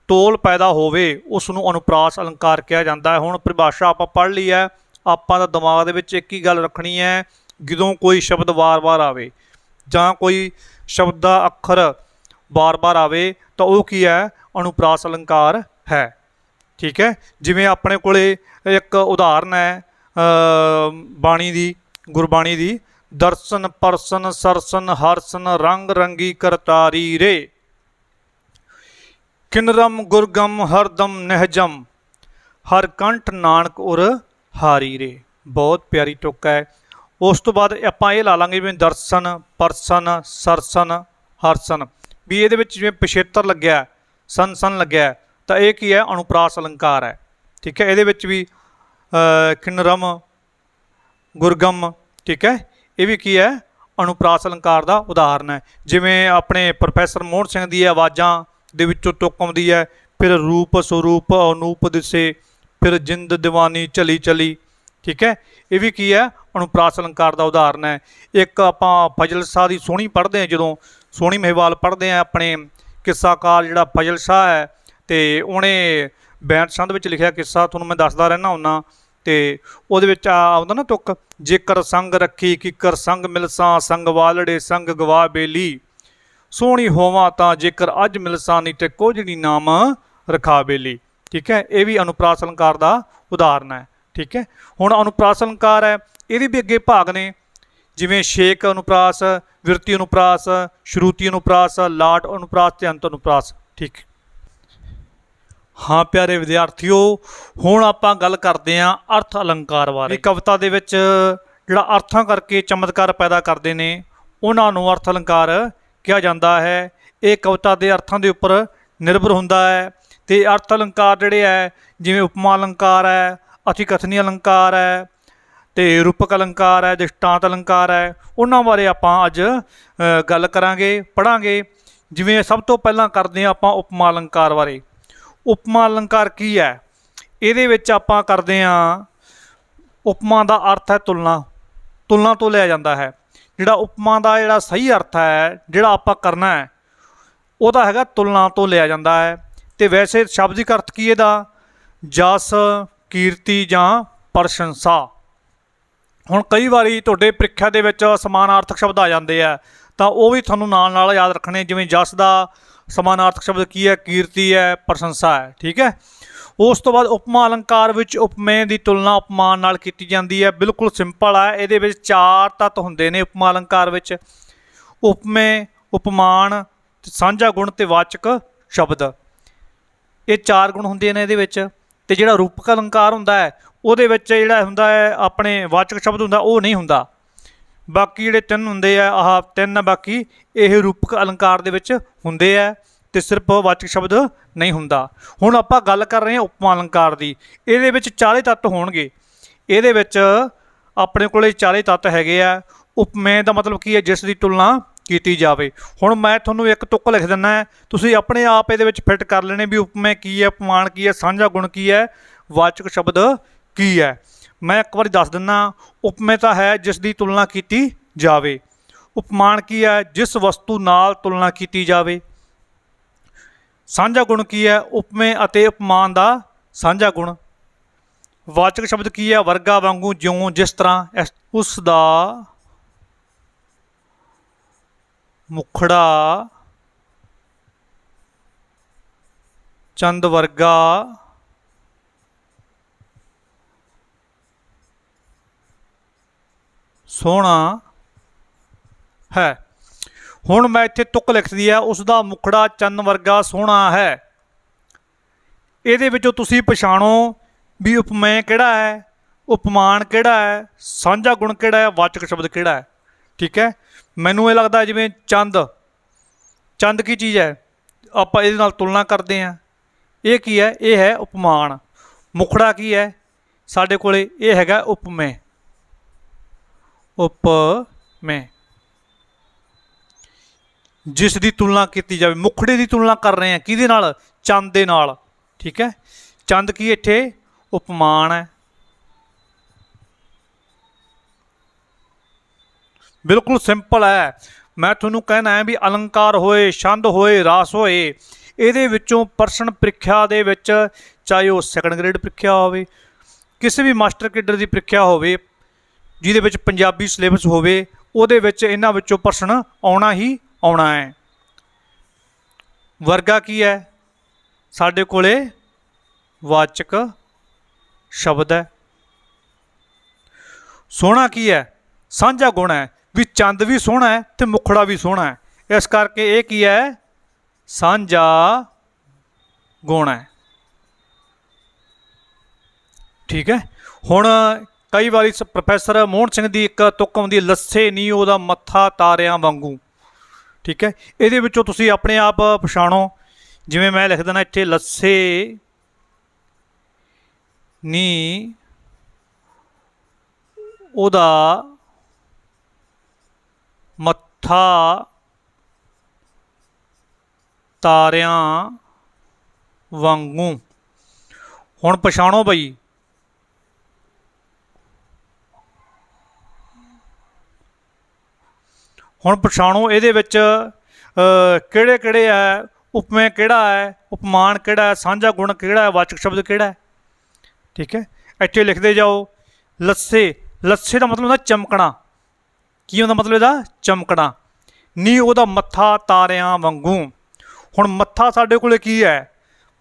A: ਤੋਲ ਪੈਦਾ ਹੋਵੇ, ਉਸ ਨੂੰ ਅਨੁਪਰਾਸ अलंकार ਕਿਹਾ ਜਾਂਦਾ ਹੈ। ਹੁਣ ਪਰਿਭਾਸ਼ਾ ਆਪਾਂ ਪੜ੍ਹ ਲਈ ਹੈ। ਆਪਾਂ ਦਾ ਦਿਮਾਗ ਦੇ ਵਿੱਚ ਇੱਕ ਹੀ ਗੱਲ ਰੱਖਣੀ ਹੈ, ਜਦੋਂ ਕੋਈ ਸ਼ਬਦ ਵਾਰ-ਵਾਰ ਆਵੇ ਜਾਂ ਕੋਈ ਸ਼ਬਦ ਦਾ ਅੱਖਰ ਬਾਰ-ਬਾਰ ਆਵੇ ਤਾਂ ਉਹ ਕੀ ਹੈ? ਅਨੁਪਰਾਸ अलंकार ਹੈ। ਠੀਕ ਹੈ, ਜਿਵੇਂ ਆਪਣੇ ਕੋਲੇ ਇੱਕ ਉਦਾਹਰਨ ਹੈ ਬਾਣੀ ਦੀ, ਗੁਰਬਾਣੀ ਦੀ, ਦਰਸ਼ਨ ਪਰਸਨ ਸਰਸਨ ਹਰਸਨ ਰੰਗ ਰੰਗੀ ਕਰਤਾਰੀ ਰੇ, ਕਿਨਰਮ ਗੁਰਗਮ ਹਰਦਮ ਨਹਿਜਮ ਹਰ ਕੰਠ ਨਾਨਕ ਉਰ ਹਾਰੀ ਰੇ। ਬਹੁਤ ਪਿਆਰੀ ਤੁਕ ਹੈ। ਉਸ ਤੋਂ ਬਾਅਦ ਆਪਾਂ ਇਹ ਲਾ ਲਾਂਗੇ ਜਿਵੇਂ ਦਰਸ਼ਨ, ਪਰਸਨ, ਸਰਸਨ, ਹਰਸਨ, ਵੀ ਇਹਦੇ ਵਿੱਚ ਜਿਵੇਂ ਪਿਛੇਤਰ ਲੱਗਿਆ, ਸੰਨ ਲੱਗਿਆ, ਤਾਂ ਇਹ ਕੀ ਹੈ, ਅਨੁਪਰਾਸ ਅਲੰਕਾਰ ਹੈ। ਠੀਕ ਹੈ, ਇਹਦੇ ਵਿੱਚ ਵੀ ਕਿੰਨਰਮ, ਗੁਰਗਮ, ਠੀਕ ਹੈ, ਇਹ ਵੀ ਕੀ ਹੈ, ਅਨੁਪਰਾਸ ਅਲੰਕਾਰ ਦਾ ਉਦਾਹਰਨ ਹੈ। ਜਿਵੇਂ ਆਪਣੇ ਪ੍ਰੋਫੈਸਰ ਮੋਹਨ ਸਿੰਘ ਦੀ ਆਵਾਜ਼ਾਂ ਦੇ ਵਿੱਚੋਂ ਤੁਕ ਆਉਂਦੀ ਹੈ, ਫਿਰ ਰੂਪ ਸਰੂਪ ਅਨੂਪ ਦਿਸੇ, ਫਿਰ ਜਿੰਦ ਦੀਵਾਨੀ ਚਲੀ ਚਲੀ। ਠੀਕ ਹੈ, ਇਹ ਵੀ ਕੀ ਹੈ, ਅਨੁਪਰਾਸ ਅਲੰਕਾਰ ਦਾ ਉਦਾਹਰਨ ਹੈ। ਇੱਕ ਆਪਾਂ ਫਜ਼ਲ ਸ਼ਾਹ ਦੀ ਸੋਹਣੀ ਪੜ੍ਹਦੇ ਹਾਂ, ਜਦੋਂ ਸੋਹਣੀ ਮਹੀਵਾਲ ਪੜ੍ਹਦੇ ਹਾਂ, ਆਪਣੇ ਕਿੱਸਾਕਾਰ ਜਿਹੜਾ ਫਜ਼ਲ ਸ਼ਾਹ ਹੈ, ਅਤੇ ਉਹਨੇ ਬੈਂਤ ਸੰਧ ਵਿੱਚ ਲਿਖਿਆ ਕਿੱਸਾ, ਤੁਹਾਨੂੰ ਮੈਂ ਦੱਸਦਾ ਰਹਿੰਦਾ ਹੁੰਦਾ, ਅਤੇ ਉਹਦੇ ਵਿੱਚ ਆਉਂਦਾ ਨਾ ਤੁਕ, ਜੇਕਰ ਸੰਗ ਰੱਖੀ ਕਿੱਕਰ ਸੰਗ ਮਿਲਸਾਂ, ਸੰਗ ਵਾਲੜੇ ਸੰਗ ਗਵਾ ਬੇਲੀ, ਸੋਹਣੀ ਹੋਵਾਂ ਤਾਂ ਜੇਕਰ ਅੱਜ ਮਿਲਸਾਂ, ਨਹੀਂ ਤੇ ਕੁਝ ਨਹੀਂ ਨਾਮ ਰਖਾ ਬੇਲੀ। ਠੀਕ ਹੈ, ਇਹ ਵੀ ਅਨੁਪਰਾਸ ਅਲੰਕਾਰ ਦਾ ਉਦਾਹਰਨ ਹੈ। ਠੀਕ ਹੈ, ਹੁਣ ਅਨੁਪਰਾਸ ਅਲੰਕਾਰ ਹੈ, ਇਹਦੇ ਵੀ ਅੱਗੇ ਭਾਗ ਨੇ, ਜਿਵੇਂ ਛੇਕ ਅਨੁਪਰਾਸ, ਵਿਰਤੀ ਅਨੁਪਰਾਸ, ਸ਼ਰੂਤੀ ਅਨੁਪਰਾਸ, ਲਾਟ ਅਨੁਪਰਾਸ ਅਤੇ ਅੰਤ ਅਨੁਪਰਾਸ। ਠੀਕ, ਹਾਂ ਪਿਆਰੇ ਵਿਦਿਆਰਥੀਓ, ਹੁਣ ਆਪਾਂ ਗੱਲ ਕਰਦੇ ਹਾਂ ਅਰਥ ਅਲੰਕਾਰ ਬਾਰੇ। ਕਵਿਤਾ ਦੇ ਵਿੱਚ ਜਿਹੜਾ ਅਰਥਾਂ ਕਰਕੇ ਚਮਤਕਾਰ ਪੈਦਾ ਕਰਦੇ ਨੇ, ਉਹਨਾਂ ਨੂੰ ਅਰਥ ਅਲੰਕਾਰ ਕਿਹਾ ਜਾਂਦਾ ਹੈ। ਇਹ ਕਵਿਤਾ ਦੇ ਅਰਥਾਂ ਦੇ ਉੱਪਰ ਨਿਰਭਰ ਹੁੰਦਾ ਹੈ, ਅਤੇ ਅਰਥ ਅਲੰਕਾਰ ਜਿਹੜੇ ਹੈ, ਜਿਵੇਂ ਉਪਮਾ ਅਲੰਕਾਰ ਹੈ, ਅਤਿਕਥਨੀ ਅਲੰਕਾਰ ਹੈ, ਅਤੇ ਰੂਪਕ ਅਲੰਕਾਰ ਹੈ, ਦ੍ਰਿਸ਼ਟਾਂਤ ਅਲੰਕਾਰ ਹੈ, ਉਹਨਾਂ ਬਾਰੇ ਆਪਾਂ ਅੱਜ ਗੱਲ ਕਰਾਂਗੇ, ਪੜ੍ਹਾਂਗੇ। ਜਿਵੇਂ ਸਭ ਤੋਂ ਪਹਿਲਾਂ ਕਰਦੇ ਹਾਂ ਆਪਾਂ ਉਪਮਾ ਅਲੰਕਾਰ ਬਾਰੇ। ਉਪਮਾ ਅਲੰਕਾਰ ਕੀ ਹੈ? ਇਹਦੇ ਵਿੱਚ ਆਪਾਂ ਕਰਦੇ ਹਾਂ, ਉਪਮਾ ਦਾ ਅਰਥ ਹੈ ਤੁਲਨਾ, ਤੁਲਨਾ ਤੋਂ ਲਿਆ ਜਾਂਦਾ ਹੈ। ਜਿਹੜਾ ਉਪਮਾ ਦਾ ਜਿਹੜਾ ਸਹੀ ਅਰਥ ਹੈ, ਜਿਹੜਾ ਆਪਾਂ ਕਰਨਾ ਹੈ, ਉਹਦਾ ਹੈਗਾ ਤੁਲਨਾ ਤੋਂ ਲਿਆ ਜਾਂਦਾ ਹੈ। ਅਤੇ ਵੈਸੇ ਸ਼ਾਬਦਿਕ ਅਰਥ ਕੀ ਇਹਦਾ? ਜਸ, ਕੀਰਤੀ ਜਾਂ ਪ੍ਰਸ਼ੰਸਾ। ਹੁਣ ਕਈ ਵਾਰੀ ਤੁਹਾਡੇ ਪ੍ਰੀਖਿਆ ਦੇ ਵਿੱਚ ਸਮਾਨਾਰਥਕ ਸ਼ਬਦ ਆ ਜਾਂਦੇ ਆ, ਤਾਂ ਉਹ ਵੀ ਤੁਹਾਨੂੰ ਨਾਲ ਨਾਲ ਯਾਦ ਰੱਖਣੇ। ਜਿਵੇਂ ਜਸ ਦਾ ਸਮਾਨਾਰਥਕ ਸ਼ਬਦ ਕੀ ਹੈ? ਕੀਰਤੀ ਹੈ, ਪ੍ਰਸ਼ੰਸਾ ਹੈ। ਠੀਕ ਹੈ, ਉਸ ਤੋਂ ਬਾਅਦ ਉਪਮਾ ਅਲੰਕਾਰ ਵਿੱਚ ਉਪਮੇ ਦੀ ਤੁਲਨਾ ਉਪਮਾਨ ਨਾਲ ਕੀਤੀ ਜਾਂਦੀ ਹੈ। ਬਿਲਕੁਲ ਸਿੰਪਲ ਹੈ, ਇਹਦੇ ਵਿੱਚ 4 ਤੱਤ ਹੁੰਦੇ ਨੇ ਉਪਮਾ ਅਲੰਕਾਰ ਵਿੱਚ: ਉਪਮੇ, ਉਪਮਾਨ, ਸਾਂਝਾ ਗੁਣ ਅਤੇ ਵਾਚਕ ਸ਼ਬਦ। ਇਹ 4 ਗੁਣ ਹੁੰਦੇ ਨੇ ਇਹਦੇ ਵਿੱਚ। ਅਤੇ ਜਿਹੜਾ ਰੂਪਕ ਅਲੰਕਾਰ ਹੁੰਦਾ ਹੈ, ਉਹਦੇ ਵਿੱਚ ਜਿਹੜਾ ਹੁੰਦਾ ਹੈ ਆਪਣੇ ਵਾਚਕ ਸ਼ਬਦ ਹੁੰਦਾ, ਉਹ ਨਹੀਂ ਹੁੰਦਾ। ਬਾਕੀ ਜਿਹੜੇ 3 ਹੁੰਦੇ ਆ, ਆਹ 3 ਬਾਕੀ ਇਹ ਰੂਪਕ ਅਲੰਕਾਰ ਦੇ ਵਿੱਚ ਹੁੰਦੇ ਆ, ਅਤੇ ਸਿਰਫ ਵਾਚਕ ਸ਼ਬਦ ਨਹੀਂ ਹੁੰਦਾ। ਹੁਣ ਆਪਾਂ ਗੱਲ ਕਰ ਰਹੇ ਹਾਂ ਉਪਮਾ ਅਲੰਕਾਰ ਦੀ। ਇਹਦੇ ਵਿੱਚ 4 ਤੱਤ ਹੋਣਗੇ। ਇਹਦੇ ਵਿੱਚ ਆਪਣੇ ਕੋਲ 4 ਤੱਤ ਹੈਗੇ ਆ। ਉਪਮੇ ਦਾ ਮਤਲਬ ਕੀ ਹੈ? ਜਿਸ ਦੀ ਤੁਲਨਾ ਕੀਤੀ ਜਾਵੇ। ਹੁਣ ਮੈਂ ਤੁਹਾਨੂੰ ਇੱਕ ਤੁਕ ਲਿਖ ਦਿੰਦਾ ਹੈ, ਤੁਸੀਂ ਆਪਣੇ ਆਪ ਇਹਦੇ ਵਿੱਚ ਫਿੱਟ ਕਰ ਲੈਣੇ ਵੀ ਉਪਮੇ ਕੀ ਹੈ, ਉਪਮਾਨ ਕੀ ਹੈ, ਸਾਂਝਾ ਗੁਣ ਕੀ ਹੈ, ਵਾਚਕ ਸ਼ਬਦ ਕੀ ਹੈ। ਮੈਂ ਇੱਕ ਵਾਰੀ ਦੱਸ ਦਿੰਦਾ। ਉਪਮੇ ਤਾਂ ਹੈ ਜਿਸ ਦੀ ਤੁਲਨਾ ਕੀਤੀ ਜਾਵੇ। ਉਪਮਾਨ ਕੀ ਹੈ? ਜਿਸ ਵਸਤੂ ਨਾਲ ਤੁਲਨਾ ਕੀਤੀ ਜਾਵੇ। ਸਾਂਝਾ ਗੁਣ ਕੀ ਹੈ? ਉਪਮੇ ਅਤੇ ਉਪਮਾਨ ਦਾ ਸਾਂਝਾ ਗੁਣ। ਵਾਚਕ ਸ਼ਬਦ ਕੀ ਹੈ? ਵਰਗਾ, ਵਾਂਗੂ, ਜਿਉਂ, ਜਿਸ ਤਰ੍ਹਾਂ, ਉਸ ਦਾ, ਮੁਖੜਾ, ਚੰਦ ਵਰਗਾ, ਸੋਹਣਾ ਹੈ। ਹੁਣ ਮੈਂ ਇੱਥੇ ਤੁਕ ਲਿਖਦੀ ਹੈ, ਉਸ ਦਾ ਮੁਖੜਾ ਚੰਨ ਵਰਗਾ ਸੋਹਣਾ ਹੈ। ਇਹਦੇ ਵਿੱਚੋਂ ਤੁਸੀਂ ਪਛਾਣੋ ਵੀ ਉਪਮੇय ਕਿਹੜਾ ਹੈ, ਉਪਮਾਨ ਕਿਹੜਾ ਹੈ, ਸਾਂਝਾ ਗੁਣ ਕਿਹੜਾ ਹੈ, ਵਾਚਕ ਸ਼ਬਦ ਕਿਹੜਾ ਹੈ। ਠੀਕ ਹੈ, ਮੈਨੂੰ ਇਹ ਲੱਗਦਾ ਜਿਵੇਂ ਚੰਦ, ਚੰਦ ਕੀ ਚੀਜ਼ ਹੈ? ਆਪਾਂ ਇਹਦੇ ਨਾਲ ਤੁਲਨਾ ਕਰਦੇ ਹਾਂ। ਇਹ ਕੀ ਹੈ? ਇਹ ਹੈ ਉਪਮਾਨ। ਮੁਖੜਾ ਕੀ ਹੈ ਸਾਡੇ ਕੋਲੇ? ਇਹ ਹੈਗਾ ਉਪਮੇय। ਉਪਮੇय ਜਿਸ ਦੀ ਤੁਲਨਾ ਕੀਤੀ ਜਾਵੇ। ਮੁਖੜੇ ਦੀ ਤੁਲਨਾ ਕਰ ਰਹੇ ਹਾਂ ਕਿਹਦੇ ਨਾਲ? ਚੰਦ ਦੇ ਨਾਲ। ਠੀਕ ਹੈ, ਚੰਦ ਕੀ ਇੱਥੇ ਉਪਮਾਨ ਹੈ। ਬਿਲਕੁਲ ਸਿੰਪਲ ਹੈ। ਮੈਂ ਤੁਹਾਨੂੰ ਕਹਿਣਾ ਹੈ ਵੀ ਅਲੰਕਾਰ ਹੋਏ, ਛੰਦ ਹੋਏ, ਰਾਸ ਹੋਏ, ਇਹਦੇ ਵਿੱਚੋਂ ਪ੍ਰਸ਼ਨ ਪ੍ਰੀਖਿਆ ਦੇ ਵਿੱਚ, ਚਾਹੇ ਉਹ ਸੈਕੰਡ ਗ੍ਰੇਡ ਪ੍ਰੀਖਿਆ ਹੋਵੇ, ਕਿਸੇ ਵੀ ਮਾਸਟਰ ਕੇਡਰ ਦੀ ਪ੍ਰੀਖਿਆ ਹੋਵੇ ਜਿਹਦੇ ਵਿੱਚ ਪੰਜਾਬੀ ਸਿਲੇਬਸ ਹੋਵੇ, ਉਹਦੇ ਵਿੱਚ ਇਹਨਾਂ ਵਿੱਚੋਂ ਪ੍ਰਸ਼ਨ ਆਉਣਾ ਹੀ ਆਉਣਾ ਹੈ। ਵਰਗਾ ਕੀ ਹੈ? ਸਾਡੇ ਕੋਲੇ ਵਾਚਕ ਸ਼ਬਦ ਹੈ। ਸੋਹਣਾ ਕੀ ਹੈ? ਸਾਂਝਾ ਗੁਣ ਹੈ, ਵੀ ਚੰਦ ਵੀ ਸੋਹਣਾ ਹੈ ਅਤੇ ਮੁਖੜਾ ਵੀ ਸੋਹਣਾ ਹੈ। ਇਸ ਕਰਕੇ ਇਹ ਕੀ ਹੈ? ਸਾਂਝਾ ਗੁਣ ਹੈ। ਠੀਕ ਹੈ, ਹੁਣ ਕਈ ਵਾਰੀ ਪ੍ਰੋਫੈਸਰ ਮੋਹਨ ਸਿੰਘ ਦੀ ਇੱਕ ਤੁਕ ਆਉਂਦੀ, ਲੱਸੇ ਨੀ ਉਹਦਾ ਮੱਥਾ ਤਾਰਿਆਂ ਵਾਂਗੂ। ਠੀਕ ਹੈ, ਇਹਦੇ ਵਿੱਚੋਂ ਤੁਸੀਂ ਆਪਣੇ ਆਪ ਪਛਾਣੋ। ਜਿਵੇਂ ਮੈਂ ਲਿਖ ਦੇਣਾ ਇੱਥੇ, ਲੱਸੇ ਨੀ ਉਹਦਾ ਮੱਥਾ ਤਾਰਿਆਂ ਵਾਂਗੂ। ਹੁਣ ਪਛਾਣੋ ਬਈ, ਹੁਣ ਪਛਾਣੋ ਇਹਦੇ ਵਿੱਚ ਕਿਹੜੇ ਕਿਹੜੇ ਹੈ, ਉਪਮੇय ਕਿਹੜਾ ਹੈ, ਉਪਮਾਨ ਕਿਹੜਾ ਹੈ, ਸਾਂਝਾ ਗੁਣ ਕਿਹੜਾ ਹੈ, ਵਾਚਕ ਸ਼ਬਦ ਕਿਹੜਾ ਹੈ। ਠੀਕ ਹੈ, ਇੱਥੇ ਲਿਖਦੇ ਜਾਓ। ਲੱਸੇ, ਲੱਸੇ ਦਾ ਮਤਲਬ ਹੁੰਦਾ ਚਮਕਣਾ। ਕੀ ਹੁੰਦਾ ਮਤਲਬ ਇਹਦਾ? ਚਮਕਣਾ। ਨੀ ਉਹਦਾ ਮੱਥਾ ਤਾਰਿਆਂ ਵਾਂਗੂ। ਹੁਣ ਮੱਥਾ ਸਾਡੇ ਕੋਲੇ ਕੀ ਹੈ?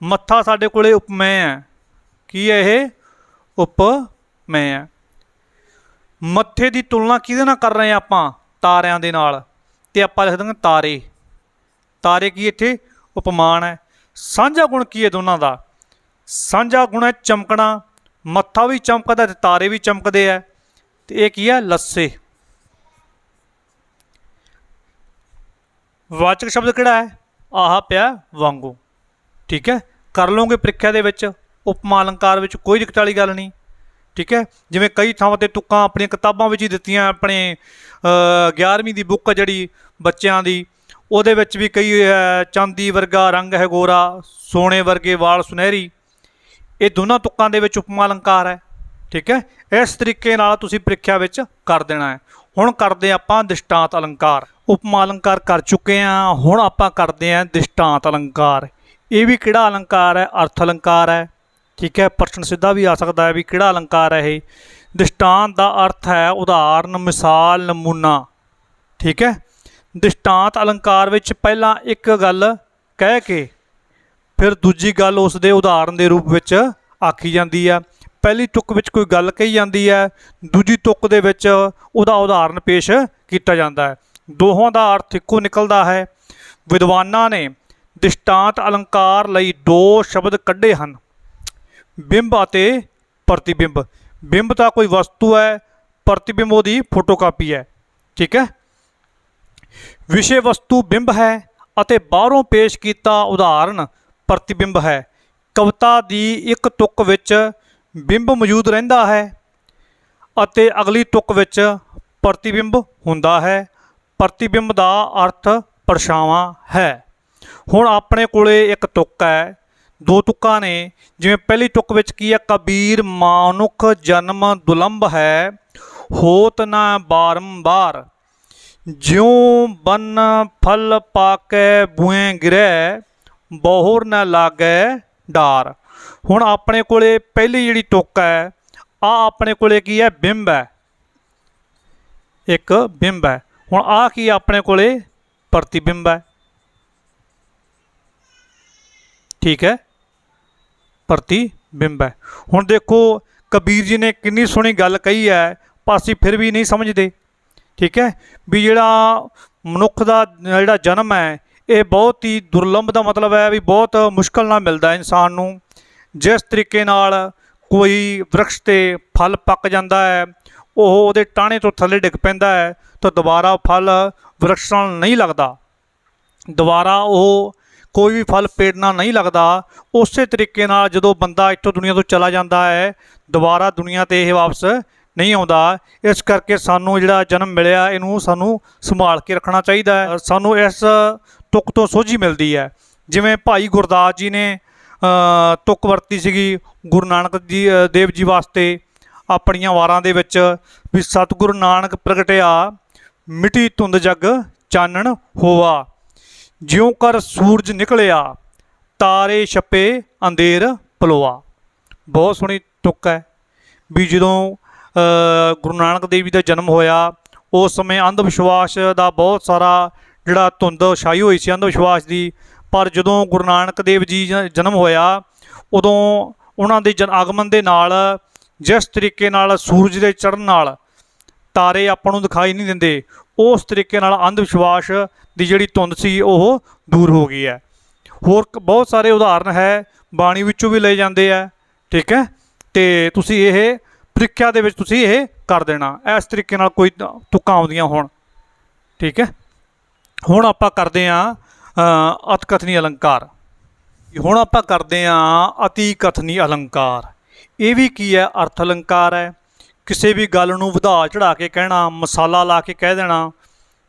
A: ਮੱਥਾ ਸਾਡੇ ਕੋਲੇ ਉਪਮੇय ਹੈ। ਕੀ ਹੈ ਇਹ? ਉਪਮੇय ਹੈ। ਮੱਥੇ ਦੀ ਤੁਲਨਾ ਕਿਹਦੇ ਨਾਲ ਕਰ ਰਹੇ ਹਾਂ ਆਪਾਂ? ਤਾਰਿਆਂ ਦੇ ਨਾਲ। ਤੇ ਆਪਾਂ ਲਿਖ ਦਾਂਗੇ ਤਾਰੇ। ਤਾਰੇ ਕੀ ਇੱਥੇ? ਉਪਮਾਨ ਹੈ। ਸਾਂਝਾ ਗੁਣ ਕੀ ਹੈ ਦੋਨਾਂ ਦਾ? ਸਾਂਝਾ ਗੁਣ ਹੈ ਚਮਕਣਾ। ਮੱਥਾ ਵੀ ਚਮਕਦਾ ਤੇ ਤਾਰੇ ਵੀ ਚਮਕਦੇ ਹੈ। ਤੇ ਇਹ ਕੀ ਹੈ? ਲੱਸੇ। ਵਾਚਕ ਸ਼ਬਦ ਕਿਹੜਾ ਹੈ? ਆਹ ਪਿਆ ਵਾਂਗੂ। ਠੀਕ ਹੈ, ਕਰ ਲਓਗੇ ਪ੍ਰੀਖਿਆ ਦੇ ਵਿੱਚ। ਉਪਮਾ ਅਲੰਕਾਰ ਵਿੱਚ ਕੋਈ ਦਿੱਕਤ ਵਾਲੀ ਗੱਲ ਨਹੀਂ। ਠੀਕ ਹੈ, ਜਿਵੇਂ ਕਈ ਥਾਵਾਂ 'ਤੇ ਤੁਕਾਂ ਆਪਣੀਆਂ ਕਿਤਾਬਾਂ ਵਿੱਚ ਹੀ ਦਿੱਤੀਆਂ। ਆਪਣੇ 11ਵੀਂ ਦੀ ਬੁੱਕ ਜਿਹੜੀ ਬੱਚਿਆਂ ਦੀ, ਉਹਦੇ ਵਿੱਚ ਵੀ ਕਈ ਚਾਂਦੀ ਵਰਗਾ ਰੰਗ ਹੈ ਗੋਰਾ, ਸੋਨੇ ਵਰਗੇ ਵਾਲ ਸੁਨਹਿਰੀ। ਇਹ ਦੋਨਾਂ ਤੁਕਾਂ ਦੇ ਵਿੱਚ ਉਪਮਾ ਅਲੰਕਾਰ ਹੈ। ਠੀਕ ਹੈ, ਇਸ ਤਰੀਕੇ ਨਾਲ ਤੁਸੀਂ ਪ੍ਰੀਖਿਆ ਵਿੱਚ ਕਰ ਦੇਣਾ ਹੈ। ਹੁਣ ਕਰਦੇ ਆਪਾਂ ਦ੍ਰਿਸ਼ਟਾਂਤ ਅਲੰਕਾਰ। ਉਪਮਾ ਅਲੰਕਾਰ ਕਰ ਚੁੱਕੇ ਹਾਂ, ਹੁਣ ਆਪਾਂ ਕਰਦੇ ਹਾਂ ਦ੍ਰਿਸ਼ਟਾਂਤ ਅਲੰਕਾਰ। ਇਹ ਵੀ ਕਿਹੜਾ ਅਲੰਕਾਰ ਹੈ? ਅਰਥ ਅਲੰਕਾਰ ਹੈ। ਠੀਕ ਹੈ, ਪ੍ਰਸ਼ਨ ਸਿੱਧਾ ਵੀ ਆ ਸਕਦਾ ਹੈ ਵੀ ਕਿਹੜਾ ਅਲੰਕਾਰ ਹੈ ਇਹ। ਦ੍ਰਿਸ਼ਟਾਂਤ ਦਾ ਅਰਥ ਹੈ ਉਦਾਹਰਨ, ਮਿਸਾਲ, ਨਮੂਨਾ। ਠੀਕ ਹੈ, ਦ੍ਰਿਸ਼ਟਾਂਤ ਅਲੰਕਾਰ ਵਿੱਚ ਪਹਿਲਾਂ ਇੱਕ ਗੱਲ ਕਹਿ ਕੇ ਫਿਰ ਦੂਜੀ ਗੱਲ ਉਸ ਦੇ ਉਦਾਹਰਨ ਦੇ ਰੂਪ ਵਿੱਚ ਆਖੀ ਜਾਂਦੀ ਹੈ। ਪਹਿਲੀ ਤੁਕ ਵਿੱਚ ਕੋਈ ਗੱਲ ਕਹੀ ਜਾਂਦੀ ਹੈ, ਦੂਜੀ ਤੁਕ ਦੇ ਵਿੱਚ ਉਹਦਾ ਉਦਾਹਰਨ ਪੇਸ਼ ਕੀਤਾ ਜਾਂਦਾ ਹੈ। ਦੋਹਾਂ ਦਾ ਅਰਥ ਇੱਕੋ ਨਿਕਲਦਾ ਹੈ। ਵਿਦਵਾਨਾਂ ਨੇ ਦ੍ਰਿਸ਼ਟਾਂਤ ਅਲੰਕਾਰ ਲਈ ਦੋ ਸ਼ਬਦ ਕੱਢੇ ਹਨ, ਬਿੰਬ ਅਤੇ ਪ੍ਰਤੀਬਿੰਬ। ਬਿੰਬ ਤਾਂ ਕੋਈ ਵਸਤੂ ਹੈ, ਪ੍ਰਤੀਬਿੰਬ ਉਹਦੀ ਫੋਟੋਕਾਪੀ ਹੈ। ਠੀਕ ਹੈ, ਵਿਸ਼ੇ ਵਸਤੂ ਬਿੰਬ ਹੈ ਅਤੇ ਬਾਹਰੋਂ ਪੇਸ਼ ਕੀਤਾ ਉਦਾਹਰਨ ਪ੍ਰਤੀਬਿੰਬ ਹੈ। ਕਵਿਤਾ ਦੀ ਇੱਕ ਤੁਕ ਵਿੱਚ ਬਿੰਬ ਮੌਜੂਦ ਰਹਿੰਦਾ ਹੈ ਅਤੇ ਅਗਲੀ ਤੁਕ ਵਿੱਚ ਪ੍ਰਤੀਬਿੰਬ ਹੁੰਦਾ ਹੈ। ਪ੍ਰਤੀਬਿੰਬ ਦਾ ਅਰਥ ਪਰਛਾਵਾਂ ਹੈ। ਹੁਣ ਆਪਣੇ ਕੋਲੇ ਇੱਕ ਤੁਕ ਹੈ, ਦੋ ਤੁਕਾਂ ਨੇ। ਜਿਵੇਂ ਪਹਿਲੀ ਤੁਕ ਵਿੱਚ ਕੀ ਹੈ? ਕਬੀਰ ਮਾਨੁਖ ਜਨਮ ਦੁਲੰਭ ਹੈ, ਹੋਤ ਨਾ ਬਾਰੰਬਾਰ, ਜਿਉਂ ਬਨ ਫਲ ਪਾਕੈ ਬੂਏ ਗਿਰੈ, ਬਹੁਰ ਨਾ ਲਾਗੈ ਡਾਰ। ਹੁਣ ਆਪਣੇ ਕੋਲੇ ਪਹਿਲੀ ਜਿਹੜੀ ਤੁਕ ਹੈ, ਆ ਆਪਣੇ ਕੋਲੇ ਕੀ ਹੈ? ਬਿੰਬ ਹੈ, ਇੱਕ ਬਿੰਬ ਹੈ। ਹੁਣ ਆ ਕੀ ਆਪਣੇ ਕੋਲੇ? ਪ੍ਰਤੀਬਿੰਬ ਹੈ। ਠੀਕ ਹੈ, ਪ੍ਰਤੀਬਿੰਬ ਹੈ। ਹੁਣ ਦੇਖੋ ਕਬੀਰ ਜੀ ਨੇ ਕਿੰਨੀ ਸੋਹਣੀ ਗੱਲ ਕਹੀ ਹੈ, ਪਰ ਅਸੀਂ ਫਿਰ ਵੀ ਨਹੀਂ ਸਮਝਦੇ। ਠੀਕ ਹੈ, ਵੀ ਜਿਹੜਾ ਮਨੁੱਖ ਦਾ ਜਿਹੜਾ ਜਨਮ ਹੈ ਇਹ ਬਹੁਤ ਹੀ ਦੁਰਲੱਭ ਦਾ ਮਤਲਬ ਹੈ ਵੀ ਬਹੁਤ ਮੁਸ਼ਕਲ ਨਾਲ ਮਿਲਦਾ ਇਨਸਾਨ ਨੂੰ। ਜਿਸ ਤਰੀਕੇ ਨਾਲ ਕੋਈ ਵਰਕਸ਼ 'ਤੇ ਫਲ ਪੱਕ ਜਾਂਦਾ ਹੈ, ਉਹ ਉਹਦੇ ਟਾਹਣੇ ਤੋਂ ਥੱਲੇ ਡਿੱਗ ਪੈਂਦਾ ਹੈ ਤਾਂ ਦੁਬਾਰਾ ਫਲ ਵਰਕਸ਼ ਨਾਲ ਨਹੀਂ ਲੱਗਦਾ, ਦੁਬਾਰਾ ਉਹ ਕੋਈ ਵੀ ਫਲ ਪੇੜ ਨਾਲ ਨਹੀਂ ਲੱਗਦਾ। ਉਸੇ ਤਰੀਕੇ ਨਾਲ ਜਦੋਂ ਬੰਦਾ ਇੱਥੋਂ ਦੁਨੀਆ ਤੋਂ ਚਲਾ ਜਾਂਦਾ ਹੈ, ਦੁਬਾਰਾ ਦੁਨੀਆ 'ਤੇ ਇਹ ਵਾਪਸ ਨਹੀਂ ਆਉਂਦਾ। ਇਸ ਕਰਕੇ ਸਾਨੂੰ ਜਿਹੜਾ ਜਨਮ ਮਿਲਿਆ ਇਹਨੂੰ ਸਾਨੂੰ ਸੰਭਾਲ ਕੇ ਰੱਖਣਾ ਚਾਹੀਦਾ ਹੈ। ਸਾਨੂੰ ਇਸ ਤੁਕ ਤੋਂ ਸੋਝੀ ਮਿਲਦੀ ਹੈ। ਜਿਵੇਂ ਭਾਈ ਗੁਰਦਾਸ ਜੀ ਨੇ ਤੁਕ ਵਰਤੀ ਸੀਗੀ ਗੁਰੂ ਨਾਨਕ ਦੇਵ ਜੀ ਵਾਸਤੇ ਆਪਣੀਆਂ ਵਾਰਾਂ ਦੇ ਵਿੱਚ, ਵੀ ਸਤਿਗੁਰੂ ਨਾਨਕ ਪ੍ਰਗਟਿਆ ਮਿੱਟੀ ਧੁੰਦ ਜਗ ਚਾਨਣ ਹੋਵਾ, ਜਿਉਂ ਕਰ ਸੂਰਜ ਨਿਕਲਿਆ ਤਾਰੇ ਛਪੇ ਅੰਧੇਰ ਪਲੋਆ। ਬਹੁਤ ਸੋਹਣੀ ਤੁਕ ਹੈ। ਵੀ ਜਦੋਂ ਗੁਰੂ ਨਾਨਕ ਦੇਵ ਜੀ ਦਾ ਜਨਮ ਹੋਇਆ ਉਸ ਸਮੇਂ ਅੰਧ ਵਿਸ਼ਵਾਸ ਦਾ ਬਹੁਤ ਸਾਰਾ ਜਿਹੜਾ ਧੁੰਦ ਛਾਈ ਹੋਈ ਸੀ ਅੰਧ ਵਿਸ਼ਵਾਸ ਦੀ। ਪਰ ਜਦੋਂ ਗੁਰੂ ਨਾਨਕ ਦੇਵ ਜੀ ਜਨਮ ਹੋਇਆ ਉਦੋਂ ਉਹਨਾਂ ਦੇ ਆਗਮਨ ਦੇ ਨਾਲ ਜਿਸ ਤਰੀਕੇ ਨਾਲ ਸੂਰਜ ਦੇ ਚੜ੍ਹਨ ਨਾਲ ਤਾਰੇ ਆਪਾਂ ਨੂੰ ਦਿਖਾਈ ਨਹੀਂ ਦਿੰਦੇ, ਉਸ ਤਰੀਕੇ ਨਾਲ ਅੰਧ ਵਿਸ਼ਵਾਸ ਦੀ ਜਿਹੜੀ ਧੁੰਦ ਸੀ ਉਹ ਦੂਰ ਹੋ ਗਈ ਹੈ। ਹੋਰ ਬਹੁਤ ਸਾਰੇ ਉਦਾਹਰਨ ਹੈ, ਬਾਣੀ ਵਿੱਚੋਂ ਵੀ ਲਏ ਜਾਂਦੇ ਆ। ਠੀਕ ਹੈ, ਅਤੇ ਤੁਸੀਂ ਇਹ ਪ੍ਰੀਖਿਆ ਦੇ ਵਿੱਚ ਤੁਸੀਂ ਇਹ ਕਰ ਦੇਣਾ ਇਸ ਤਰੀਕੇ ਨਾਲ ਕੋਈ ਤੁਕਾਂ ਆਉਂਦੀਆਂ ਹੋਣ। ਠੀਕ ਹੈ, ਹੁਣ ਆਪਾਂ ਕਰਦੇ ਹਾਂ ਅਤਿਕਥਨੀ ਅਲੰਕਾਰ। ਹੁਣ ਆਪਾਂ ਕਰਦੇ ਹਾਂ ਅਤਿਕਥਨੀ ਅਲੰਕਾਰ। ਇਹ ਵੀ ਕੀ ਹੈ? ਅਰਥ ਅਲੰਕਾਰ ਹੈ। ਕਿਸੇ ਵੀ ਗੱਲ ਨੂੰ ਵਧਾ ਚੜਾ ਕੇ ਕਹਿਣਾ, ਮਸਾਲਾ ਲਾ ਕੇ ਕਹਿ ਦੇਣਾ।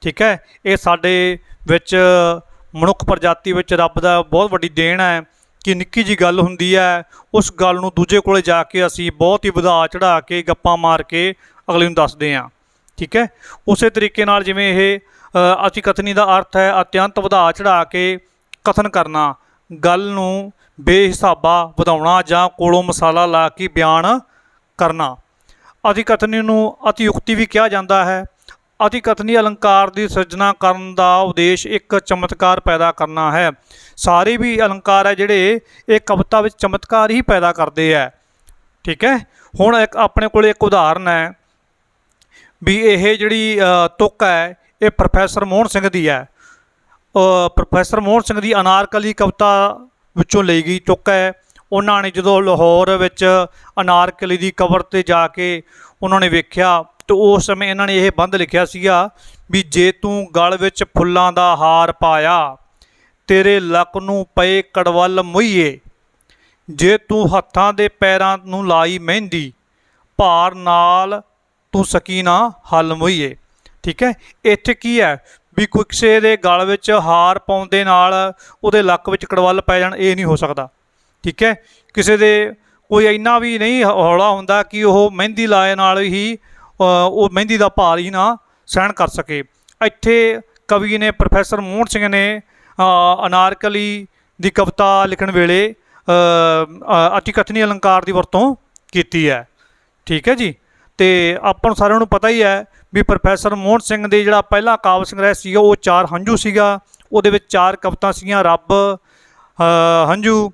A: ਠੀਕ ਹੈ, ਇਹ ਸਾਡੇ ਵਿੱਚ ਮਨੁੱਖ ਪ੍ਰਜਾਤੀ ਵਿੱਚ ਰੱਬ ਦਾ ਬਹੁਤ ਵੱਡੀ ਦੇਣ ਹੈ ਕਿ ਨਿੱਕੀ ਜਿਹੀ ਗੱਲ ਹੁੰਦੀ ਹੈ, ਉਸ ਗੱਲ ਨੂੰ ਦੂਜੇ ਕੋਲੇ ਜਾ ਕੇ ਅਸੀਂ ਬਹੁਤ ਹੀ ਵਧਾ ਚੜਾ ਕੇ ਗੱਪਾਂ ਮਾਰ ਕੇ ਅਗਲੇ ਨੂੰ ਦੱਸਦੇ ਹਾਂ। ਠੀਕ ਹੈ, ਉਸੇ ਤਰੀਕੇ ਨਾਲ ਜਿਵੇਂ ਇਹ ਅਤਿਕਥਨੀ ਦਾ ਅਰਥ ਹੈ ਅਤਿਅੰਤ ਵਧਾ ਚੜਾ ਕੇ ਕਥਨ ਕਰਨਾ, ਗੱਲ ਨੂੰ ਬੇਹਿਸਾਬਾ ਵਧਾਉਣਾ ਜਾਂ ਕੋਲੋਂ ਮਸਾਲਾ ਲਾ ਕੇ ਬਿਆਨ ਕਰਨਾ। ਅਤਿਕਥਨੀ ਨੂੰ ਅਤਿਯੁਕਤੀ ਵੀ ਕਿਹਾ ਜਾਂਦਾ ਹੈ। ਅਤਿਕਥਨੀ ਅਲੰਕਾਰ ਦੀ ਸਿਰਜਣਾ ਕਰਨ ਦਾ ਉਦੇਸ਼ ਇੱਕ ਚਮਤਕਾਰ ਪੈਦਾ ਕਰਨਾ ਹੈ। ਸਾਰੇ ਵੀ ਅਲੰਕਾਰ ਹੈ ਜਿਹੜੇ ਇਹ ਕਵਿਤਾ ਵਿੱਚ ਚਮਤਕਾਰ ਹੀ ਪੈਦਾ ਕਰਦੇ ਹੈ। ਠੀਕ ਹੈ, ਹੁਣ ਇੱਕ ਆਪਣੇ ਕੋਲ ਇੱਕ ਉਦਾਹਰਨ ਹੈ ਵੀ ਇਹ ਜਿਹੜੀ ਤੁਕ ਹੈ ਇਹ ਪ੍ਰੋਫੈਸਰ ਮੋਹਨ ਸਿੰਘ ਦੀ ਹੈ। ਪ੍ਰੋਫੈਸਰ ਮੋਹਨ ਸਿੰਘ ਦੀ ਅਨਾਰਕਲੀ ਕਵਿਤਾ ਵਿੱਚੋਂ ਲਈ ਗਈ ਤੁਕ ਹੈ। ਉਹਨਾਂ ਨੇ ਜਦੋਂ ਲਾਹੌਰ ਵਿੱਚ ਅਨਾਰਕਲੀ ਦੀ ਕਬਰ 'ਤੇ ਜਾ ਕੇ ਉਹਨਾਂ ਨੇ ਵੇਖਿਆ ਅਤੇ ਉਸ ਸਮੇਂ ਇਹਨਾਂ ਨੇ ਇਹ ਬੰਧ ਲਿਖਿਆ ਸੀਗਾ ਵੀ ਜੇ ਤੂੰ ਗਲ ਵਿੱਚ ਫੁੱਲਾਂ ਦਾ ਹਾਰ ਪਾਇਆ, ਤੇਰੇ ਲੱਕ ਨੂੰ ਪਏ ਕੜਵੱਲ ਮੁਈਏ, ਜੇ ਤੂੰ ਹੱਥਾਂ ਦੇ ਪੈਰਾਂ ਨੂੰ ਲਾਈ ਮਹਿੰਦੀ, ਭਾਰ ਨਾਲ ਤੂੰ ਸਕੀ ਨਾ ਹੱਲ ਮੁਈਏ। ਠੀਕ ਹੈ, ਇੱਥੇ ਕੀ ਹੈ ਵੀ ਕੋਈ ਕਿਸੇ ਦੇ ਗਲ ਵਿੱਚ ਹਾਰ ਪਾਉਣ ਦੇ ਨਾਲ ਉਹਦੇ ਲੱਕ ਵਿੱਚ ਕੜਵੱਲ ਪੈ ਜਾਣ, ਇਹ ਨਹੀਂ ਹੋ ਸਕਦਾ। ਠੀਕ ਹੈ, ਕਿਸੇ ਦੇ ਕੋਈ ਇੰਨਾ ਵੀ ਨਹੀਂ ਹੌਲਾ ਹੁੰਦਾ ਕਿ ਉਹ ਮਹਿੰਦੀ ਲਾਏ ਨਾਲ ਹੀ ਉਹ ਮਹਿੰਦੀ ਦਾ ਭਾਰ ਹੀ ਨਾ ਸਹਿਣ ਕਰ ਸਕੇ। ਇੱਥੇ ਕਵੀ ਨੇ ਪ੍ਰੋਫੈਸਰ ਮੋਹਨ ਸਿੰਘ ਨੇ ਅਨਾਰਕਲੀ ਦੀ ਕਵਿਤਾ ਲਿਖਣ ਵੇਲੇ ਅਤਿਕਥਨੀ ਅਲੰਕਾਰ ਦੀ ਵਰਤੋਂ ਕੀਤੀ ਹੈ। ਠੀਕ ਹੈ ਜੀ, ਅਤੇ ਆਪਾਂ ਨੂੰ ਸਾਰਿਆਂ ਨੂੰ ਪਤਾ ਹੀ ਹੈ ਵੀ ਪ੍ਰੋਫੈਸਰ ਮੋਹਨ ਸਿੰਘ ਦੇ ਜਿਹੜਾ ਪਹਿਲਾ ਕਾਵਿ ਸੰਗ੍ਰਹਿ ਸੀਗਾ ਉਹ 4 ਹੰਝੂ ਸੀਗਾ। ਉਹਦੇ ਵਿੱਚ 4 ਕਵਿਤਾ ਸੀਗੀਆਂ, ਰੱਬ, ਹੰਝੂ,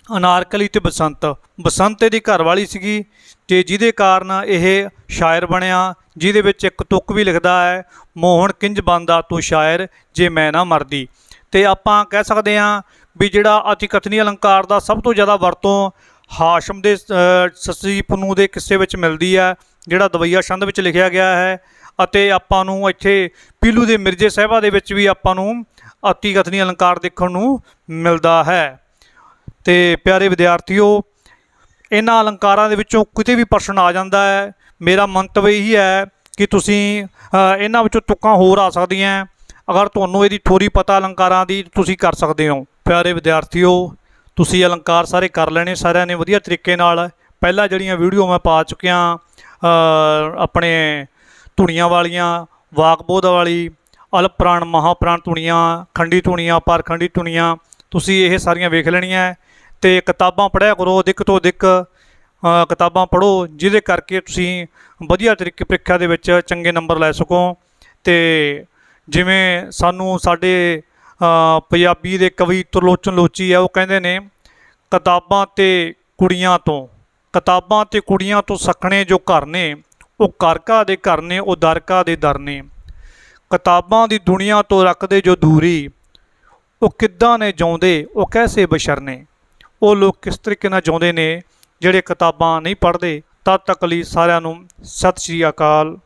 A: ਅਨਾਰਕਲੀ ਅਤੇ ਬਸੰਤ। ਬਸੰਤ ਇਹਦੀ ਘਰਵਾਲੀ ਸੀਗੀ ਅਤੇ ਜਿਹਦੇ ਕਾਰਨ ਇਹ ਸ਼ਾਇਰ ਬਣਿਆ, ਜਿਹਦੇ ਵਿੱਚ ਇੱਕ ਤੁਕ ਵੀ ਲਿਖਦਾ ਹੈ, ਮੋਹਣ ਕਿੰਝ ਬਣਦਾ ਤੂੰ ਸ਼ਾਇਰ ਜੇ ਮੈਂ ਨਾ ਮਰਦੀ। ਅਤੇ ਆਪਾਂ ਕਹਿ ਸਕਦੇ ਹਾਂ ਵੀ ਜਿਹੜਾ ਅਤਿਕਥਨੀ ਅਲੰਕਾਰ ਦਾ ਸਭ ਤੋਂ ਜ਼ਿਆਦਾ ਵਰਤੋਂ ਹਾਸ਼ਮ ਦੇ ਸੱਸੀ ਪੁੰਨੂ ਦੇ ਕਿੱਸੇ ਵਿੱਚ ਮਿਲਦੀ ਹੈ, ਜਿਹੜਾ ਦਵਈਆ ਛੰਦ ਵਿੱਚ ਲਿਖਿਆ ਗਿਆ ਹੈ। ਅਤੇ ਆਪਾਂ ਨੂੰ ਇੱਥੇ ਪੀਲੂ ਦੇ ਮਿਰਜ਼ੇ ਸਾਹਿਬਾਂ ਦੇ ਵਿੱਚ ਵੀ ਆਪਾਂ ਨੂੰ ਅਤਿਕਥਨੀ ਅਲੰਕਾਰ ਦੇਖਣ ਨੂੰ ਮਿਲਦਾ ਹੈ। ਅਤੇ ਪਿਆਰੇ ਵਿਦਿਆਰਥੀਓ, ਇਹਨਾਂ ਅਲੰਕਾਰਾਂ ਦੇ ਵਿੱਚੋਂ ਕਿਤੇ ਵੀ ਪ੍ਰਸ਼ਨ ਆ ਜਾਂਦਾ ਹੈ, ਮੇਰਾ ਮੰਤਵ ਇਹੀ ਹੈ ਕਿ ਤੁਸੀਂ ਇਹਨਾਂ ਵਿੱਚੋਂ ਤੁਕਾਂ ਹੋਰ ਆ ਸਕਦੀਆਂ। ਅਗਰ ਤੁਹਾਨੂੰ ਇਹਦੀ ਥੋੜ੍ਹੀ ਪਤਾ ਅਲੰਕਾਰਾਂ ਦੀ, ਤੁਸੀਂ ਕਰ ਸਕਦੇ ਹੋ। ਪਿਆਰੇ ਵਿਦਿਆਰਥੀਓ, ਤੁਸੀਂ ਅਲੰਕਾਰ ਸਾਰੇ ਕਰ ਲੈਣੇ ਸਾਰਿਆਂ ਨੇ ਵਧੀਆ ਤਰੀਕੇ ਨਾਲ। ਪਹਿਲਾਂ ਜਿਹੜੀਆਂ ਵੀਡੀਓ ਮੈਂ ਪਾ ਚੁੱਕਿਆ ਆਪਣੇ ਧੁਨੀਆਂ ਵਾਲੀਆਂ, ਵਾਕਬੋਧ ਵਾਲੀ, ਅਲਪ੍ਰਾਣ ਮਹਾਪ੍ਰਾਣ ਧੁਨੀਆਂ, ਖੰਡੀ ਧੁਨੀਆਂ, ਪਾਰਖੰਡੀ ਧੁਨੀਆਂ, ਤੁਸੀਂ ਇਹ ਸਾਰੀਆਂ ਵੇਖ ਲੈਣੀਆਂ। ਅਤੇ ਕਿਤਾਬਾਂ ਪੜ੍ਹਿਆ ਕਰੋ, ਅਧਿਕ ਤੋਂ ਅਧਿਕ ਕਿਤਾਬਾਂ ਪੜ੍ਹੋ, ਜਿਹਦੇ ਕਰਕੇ ਤੁਸੀਂ ਵਧੀਆ ਤਰੀਕੇ ਪ੍ਰੀਖਿਆ ਦੇ ਵਿੱਚ ਚੰਗੇ ਨੰਬਰ ਲੈ ਸਕੋ। ਅਤੇ ਜਿਵੇਂ ਸਾਨੂੰ ਸਾਡੇ ਪੰਜਾਬੀ ਦੇ ਕਵੀ ਤਰਲੋਚਨ ਲੋਚੀ ਆ, ਉਹ ਕਹਿੰਦੇ ਨੇ ਕਿਤਾਬਾਂ ਅਤੇ ਕੁੜੀਆਂ ਤੋਂ ਸੱਖਣੇ ਜੋ ਘਰ ਨੇ, ਉਹ ਕਰਕਾ ਦੇ ਘਰ ਨੇ, ਉਹ ਦਰਕਾ ਦੇ ਦਰ ਨੇ। ਕਿਤਾਬਾਂ ਦੀ ਦੁਨੀਆ ਤੋਂ ਰੱਖਦੇ ਜੋ ਦੂਰੀ, ਉਹ ਕਿੱਦਾਂ ਨੇ ਜਿਉਂਦੇ, ਉਹ ਕੈਸੇ ਬਸ਼ਰ ਨੇ। ਉਹ ਲੋਕ ਕਿਸ ਤਰੀਕੇ ਨਾਲ ਜਿਉਂਦੇ ਨੇ ਜਿਹੜੇ ਕਿਤਾਬਾਂ ਨਹੀਂ ਪੜ੍ਹਦੇ। ਤਦ ਤੱਕ ਲਈ ਸਾਰਿਆਂ ਨੂੰ ਸਤਿ ਸ਼੍ਰੀ ਅਕਾਲ।